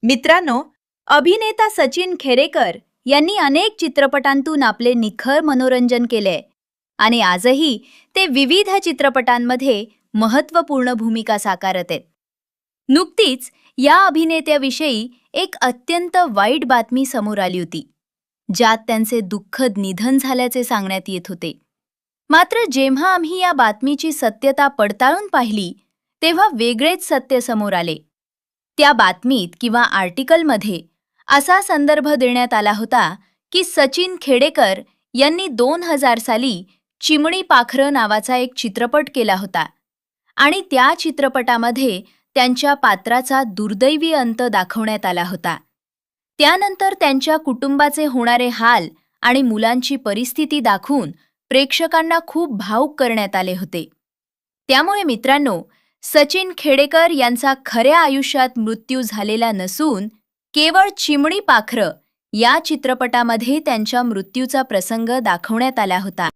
मित्रांनो, अभिनेता सचिन खेरेकर यांनी अनेक चित्रपटांतून आपले निखळ मनोरंजन केले आणि आजही ते विविध चित्रपटांमध्ये महत्त्वपूर्ण भूमिका साकारत आहेत. नुकतीच या अभिनेत्याविषयी एक अत्यंत वाईट बातमी समोर आली होती, ज्यात त्यांचे दुःखद निधन झाल्याचे सांगण्यात येत होते. मात्र जेव्हा आम्ही या बातमीची सत्यता पडताळून पाहिली, तेव्हा वेगळेच सत्य समोर आले. त्या बातमीत किंवा आर्टिकलमध्ये असा संदर्भ देण्यात आला होता की सचिन खेडेकर यांनी 2000 साली चिमणी पाखरं नावाचा एक चित्रपट केला होता आणि त्या चित्रपटामध्ये त्यांच्या पात्राचा दुर्दैवी अंत दाखवण्यात आला होता. त्यानंतर त्यांच्या कुटुंबाचे होणारे हाल आणि मुलांची परिस्थिती दाखवून प्रेक्षकांना खूप भावुक करण्यात आले होते. त्यामुळे मित्रांनो, सचिन खेडेकर यांचा खऱ्या आयुष्यात मृत्यू झालेला नसून केवळ चिमणी पाखरं या चित्रपटामध्ये त्यांच्या मृत्यूचा प्रसंग दाखवण्यात आला होता.